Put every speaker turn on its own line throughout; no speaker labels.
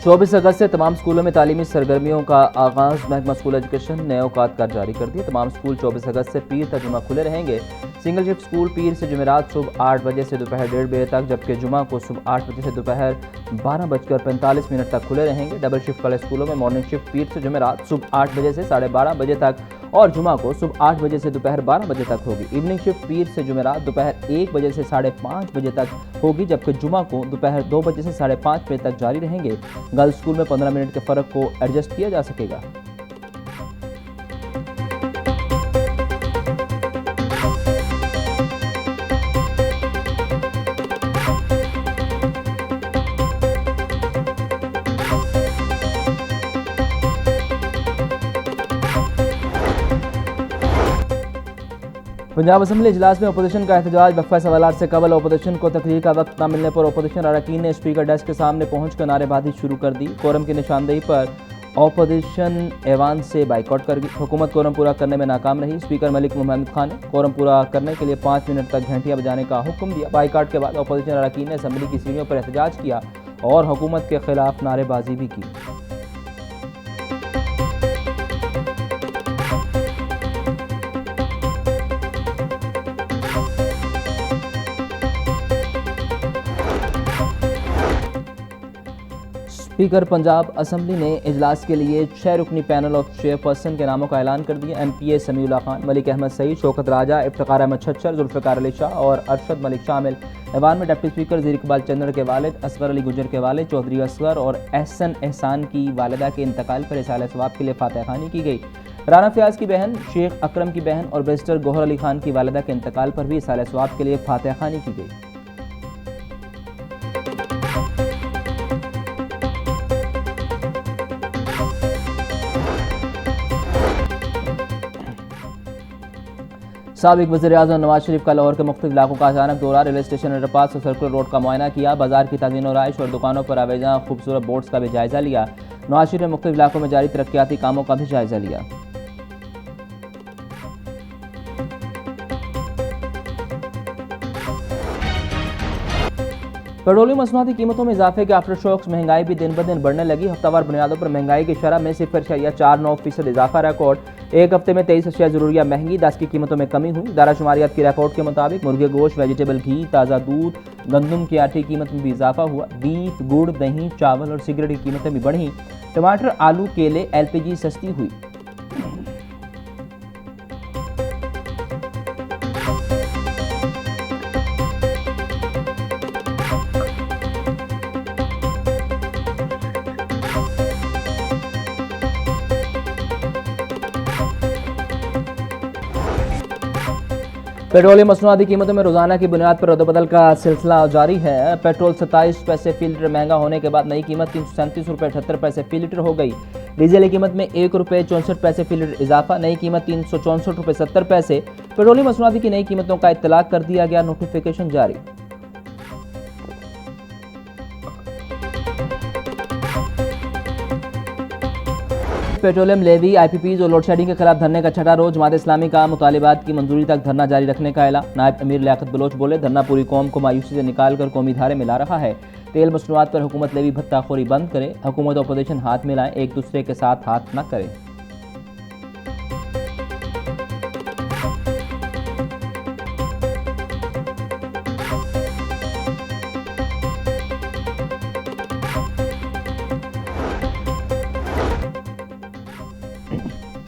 24 अगस्त से तमाम स्कूलों में तालीमी सरगर्मियों का आगाज़। महकमा स्कूल एजुकेशन ने औकात कार्ड जारी कर दिए। तमाम स्कूल 24 अगस्त से पीर तक जुमा खुले रहेंगे। सिंगल शिफ्ट स्कूल पीर से जुमेरात सुबह 8 बजे से दोपहर 1:30 बजे तक, जबकि जुमा को सुबह 8 बजे से दोपहर 12:45 तक खुले रहेंगे। डबल शिफ्ट वाले स्कूलों में मॉर्निंग शिफ्ट पीर से जुमेरात सुबह 8 बजे से 12:30 बजे तक और जुमा को सुबह 8 बजे से दोपहर 12 बजे तक होगी। इवनिंग शिफ्ट पीर से जुमेरात दोपहर 1 बजे से 5:30 बजे तक होगी, जबकि जुमा को दोपहर 2 बजे से 5:30 बजे तक जारी रहेंगे। गर्ल्स स्कूल में 15 मिनट के फ़र्क को एडजस्ट किया जा सकेगा। पंजाब असम्बली इजलास में अपोजिशन का एहतजाज। वक्फा सवालात से कबल अपोजिशन को तकरीर का वक्त न मिलने पर अपोजिशन अरकान ने स्पीकर डेस्क के सामने पहुंचकर नारेबाजी शुरू कर दी। कोरम की निशानदेही पर अपोजिशन ऐवान से बाइकआउट कर गई। हुकूमत कोरम पूरा करने में नाकाम रही। स्पीकर मलिक मोहम्मद खान ने कोरम पूरा करने के लिए 5 मिनट तक घंटियां बजाने का हुक्म दिया। बाइकआउट के बाद अपोजिशन अरकान ने असम्बली की सीढ़ियों पर एहतजाज किया और हुकूमत के खिलाफ नारेबाजी भी की। स्पीकर पंजाब असम्बली ने इजलास के लिए 6 रुकनी पैनल ऑफ चेयरपर्सन के नामों का ऐलान कर दिया। MPA समीउल्लाह खान, मलिक अहमद सईद, शौकत राजा, इफ्तिखार अहमद छच्चर, जुल्फ़िकार अली शाह और अरशद मलिक शामिल। ऐवान में डिप्टी स्पीकर ज़ीर इकबाल चंद्र के वालिद, असगर अली गुजर के वालिद, चौधरी असगर और एहसन एहसान की वालिदा के इंतकाल पर इसाले सवाब के लिए फातह खानी की गई। राना फयाज की बहन, शेख अकरम की बहन और बैरिस्टर गौहर अली खान की वालिदा के इंतकाल पर भी इसाले सवाब के लिए फातह खानी की गई। साबिक वज़ीर-ए-आज़म नवाज शरीफ का लाहौर के मुख्तलिफ इलाकों का अचानक दौरा। रेलवे स्टेशन, अंडरपास और सर्कुलर रोड का मुआयना किया। बाजार की ताज़ीन और आइश और दुकानों पर आवेजा खूबसूरत बोर्ड्स का भी जायजा लिया। नवाज शरीफ ने मुख्तलिफ इलाकों में जारी तरक्याती कामों का भी जायजा लिया। पेट्रोलियम मसनूआती कीमतों में इजाफे के आफ्टर शॉक्स। महंगाई भी दिन ब दिन बढ़ने लगी। हफ्तावार बुनियादों पर महंगाई की शरह में 0.49% इजाफा रिकॉर्ड। एक हफ्ते में 23 अशिया ज़रूरिया महंगी। 10 की कीमतों में कमी हुई। दारा शुमारियात की रिकॉर्ड के मुताबिक मुर्गे गोश्त, वेजिटेबल घी, ताज़ा दूध, गंदम के आटे की कीमत में भी इजाफा हुआ। बीफ, गुड़, दही, चावल और सिगरेट की कीमतें भी बढ़ी। टमाटर, आलू, केले, LPG सस्ती हुई। पेट्रोलियम मसनूआती कीमतों में रोजाना की बुनियाद पर रद्दबदल का सिलसिला जारी है। पेट्रोल 27 पैसे फी लीटर महंगा होने के बाद नई कीमत 337 रुपये 78 पैसे फी लीटर हो गई। डीजल की कीमत में 1 रुपये 64 पैसे फी लीटर इजाफा। नई कीमत 364 रुपये 70 पैसे। पेट्रोलियम मसनूआती की नई कीमतों का इत्तलाक कर दिया गया। नोटिफिकेशन जारी। पेट्रोलियम लेवी, IPPs और लोड शेडिंग के खिलाफ धरने का छठा रोज। जमात इस्लामी का मुतालिबात की मंजूरी तक धरना जारी रखने का ऐलान। नायब अमीर लियाकत बलोच बोले, धरना पूरी कौम को मायूसी से निकाल कर कौमी धारे में ला रहा है। तेल मसनूआत पर हुकूमत लेवी भत्ताखोरी बंद करे। हुकूमत और अपोजिशन हाथ मिलाएं, एक दूसरे के साथ हाथ न करें।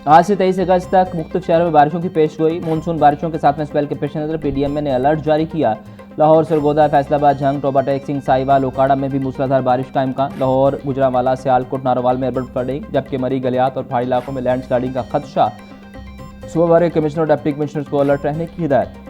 आज से 23 अगस्त तक मुख्तलिफ शहरों में बारिशों की पेशगोई। मानसून बारिशों के साथ में स्पेल के पेश नज़र PDMA ने अलर्ट जारी किया। लाहौर, सरगोदा, फैसलाबाद, झंग, टोबा टेक सिंह, साहिवाल, ओकाड़ा में भी मूसलाधार बारिश का इम्कान। लाहौर, गुजरांवाला, सियालकोट, नारोवाल में बर्फ पड़ी, जबकि मरी, गलियात और पहाड़ी इलाकों में लैंड स्लाइडिंग का खदशा। सूबावार कमिश्नर और डिप्टी कमिश्नर्स को अलर्ट रहने की हिदायत।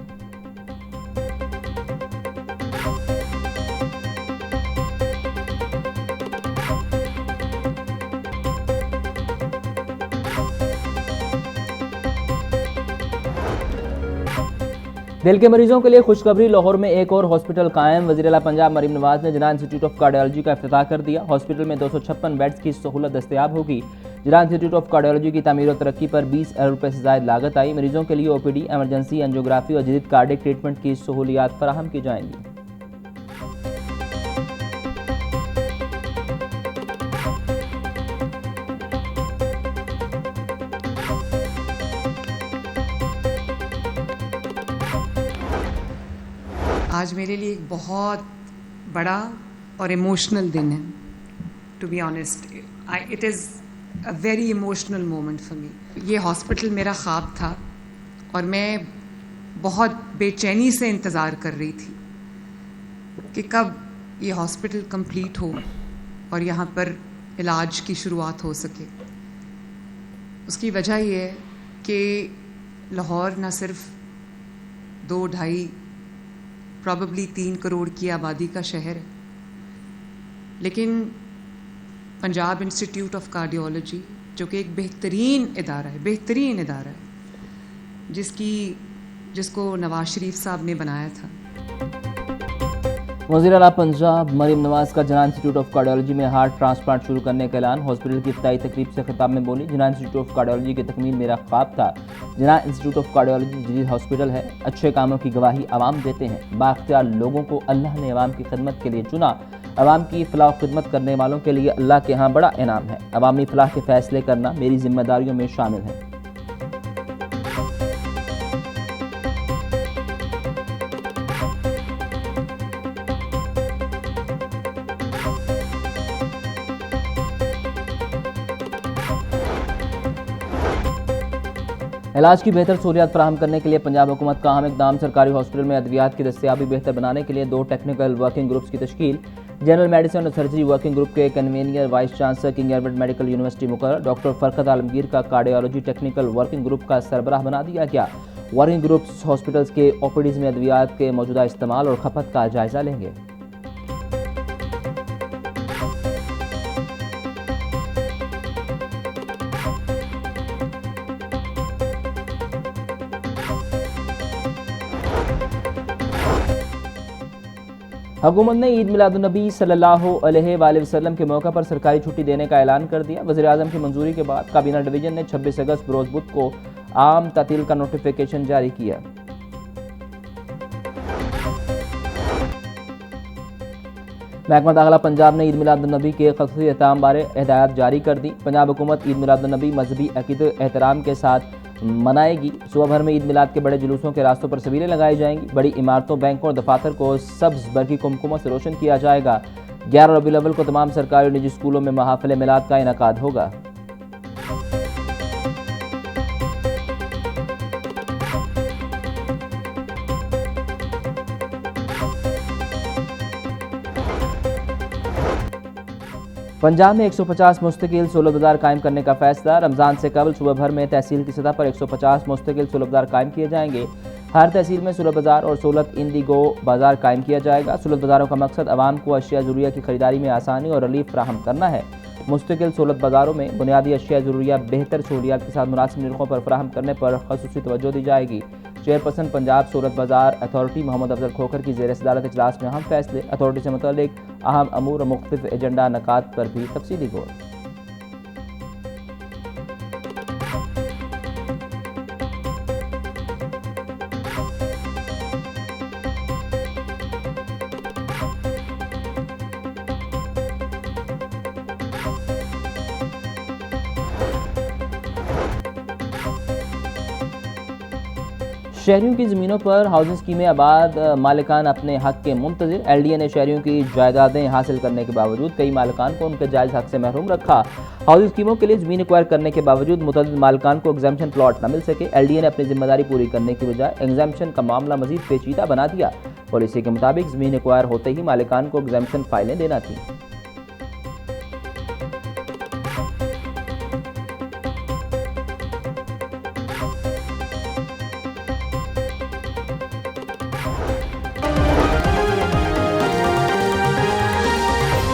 दिल के मरीजों के लिए खुशखबरी। लाहौर में एक और हॉस्पिटल कायम। वज़ीर आला पंजाब मरीम नवाज ने जिन्ना इंस्टीट्यूट ऑफ कार्डियोलॉजी का इफ्तिताह कर दिया। हॉस्पिटल में 256 बेड्स की सहूलत दस्तयाब होगी। जिन्ना इंस्टीट्यूट ऑफ कार्डियोलॉजी की तामीर और तरक्की पर 20 अरब रुपये से ज़ायद लागत आई। मरीजों के लिए OPD, एमरजेंसी, एंजियोग्राफी और जदीद कार्डियक ट्रीटमेंट की सहूलियात फराहम की जाएंगी।
आज मेरे लिए एक बहुत बड़ा और इमोशनल दिन है, to be honest. It is a very emotional moment for me. ये हॉस्पिटल मेरा ख्वाब था और मैं बहुत बेचैनी से इंतज़ार कर रही थी कि कब ये हॉस्पिटल कंप्लीट हो और यहाँ पर इलाज की शुरुआत हो सके। उसकी वजह ये है कि लाहौर न सिर्फ 2-2.5 प्रॉबेबली 3 करोड़ की आबादी का शहर है, लेकिन पंजाब इंस्टीट्यूट ऑफ कार्डियोलॉजी जो कि एक बेहतरीन इदारा है जिसको नवाज शरीफ साहब ने बनाया था।
वज़ीर आला पंजाब मरीम नवाज का जिन्ना इंस्टीट्यूट ऑफ कार्डियोलॉजी में हार्ट ट्रांसप्लांट शुरू करने का ऐलान। हॉस्पिटल की इफ्ताही तकरीब से खिताब में बोली, जिन्ना इंस्टीट्यूट ऑफ कार्डियोलॉजी की तकमील मेरा ख्वाब था। जिन्ना इंस्टीट्यूट ऑफ कार्डियोलॉजी जदीद हॉस्पिटल है। अच्छे कामों की गवाही आवाम देते हैं। बाख्तियार लोगों को अल्लाह ने अवाम की खिदमत के लिए चुना। अवाम की फलाह खिदमत करने वालों के लिए अल्लाह के यहाँ बड़ा इनाम है। अवामी फलाह के फैसले करना मेरी जिम्मेदारियों में शामिल है। इलाज की बेहतर सहूलियात फराहम करने के लिए पंजाब हुकूमत का अहम इक़दाम। सरकारी हॉस्पिटल में अद्वियात की दस्तियाबी बेहतर बनाने के लिए 2 टेक्निकल वर्किंग ग्रुप्स की तश्कील। जनरल मेडिसिन और सर्जरी वर्किंग ग्रुप के convener vice chancellor king Edward medical university मुकर्रर। डॉक्टर फरकत आलमगीर का कार्डियोलॉजी टेक्निकल वर्किंग ग्रुप का सरबराह बना दिया गया। वर्किंग ग्रुप्स हॉस्पिटल्स के ओपीडीज में अद्वियात के मौजूदा इस्तेमाल और खपत का जायजा लेंगे। हुकूमत ने ईद मिलादुन्नबी सल्लल्लाहु अलैहि वसल्लम के मौका पर सरकारी छुट्टी देने का ऐलान कर दिया। वज़ीर आज़म की मंजूरी के बाद काबीना डिवीजन ने 26 अगस्त बरोज़ बुध को आम तातील का नोटिफिकेशन जारी किया। महकमा दाखिला पंजाब ने ईद मिलादुन्नबी के ख़ुसूसी एहतमाम बारे हिदायत जारी कर दी। पंजाब हुकूमत ईद मिलादुन्नबी मजहबी अक़ीदत एहतराम के साथ मनाएगी। सुबह भर में ईद मिलाद के बड़े जुलूसों के रास्तों पर सबीलें लगाई जाएंगी। बड़ी इमारतों, बैंकों और दफातर को सब्ज़ बरकी कुमकुमों से रोशन किया जाएगा। 11 रबीउल अव्वल को तमाम सरकारी और निजी स्कूलों में महाफ़िल मिलाद का इनेकाद होगा। पंजाब में 150 मुस्तकिल सहूलत बाज़ार कायम करने का फैसला। रमज़ान से कबल सुबह भर में तहसील की सतह पर 150 मुस्तकिल सहूलत बाज़ार कायम किए जाएंगे। हर तहसील में सहूलत बाज़ार और सहूलत इंडिगो बाज़ार कायम किया जाएगा। सहूलत बाज़ारों का मकसद आवाम को अशिया ज़रूरिया की खरीदारी में आसानी और रिलीफ फराहम करना है। मुस्तकिल सहूलत बाज़ारों में बुनियादी अशिया ज़रूरिया बेहतर सहूलियात के साथ मुनासिब निर्खों पर फराहम करने पर ख़ुसूसी तवज्जो दी जाएगी। चेयरपर्सन पंजाब सहूलत बाज़ार अथॉरिटी मोहम्मद अफजल खोखर की ज़ेर सदारत इजलास में अहम फैसले। अथॉरिटी से मुतल्लिक अहम अमूर और मुख्तलिफ एजेंडा नकात पर भी तफसीली गौर। शहरियों की ज़मीनों पर हाउसिंग स्कीमें आबाद मालिकान अपने हक के मुंतज़िर। LDA ने शहरियों की जायदादें हासिल करने के बावजूद कई मालिकान को उनके जायज़ हक से महरूम रखा। हाउसिंग स्कीमों के लिए ज़मीन एक्वायर करने के बावजूद मुतअद्दिद मालिकान को एग्जाम्पशन प्लॉट न मिल सके। LDA ने अपनी जिम्मेदारी पूरी करने की बजाय एग्जाम्पशन का मामला मजीद पेचीदा बना दिया। पॉलिसी के मुताबिक ज़मीन एक्वायर होते ही मालिकान को एग्जाम्पशन फाइलें देना थी।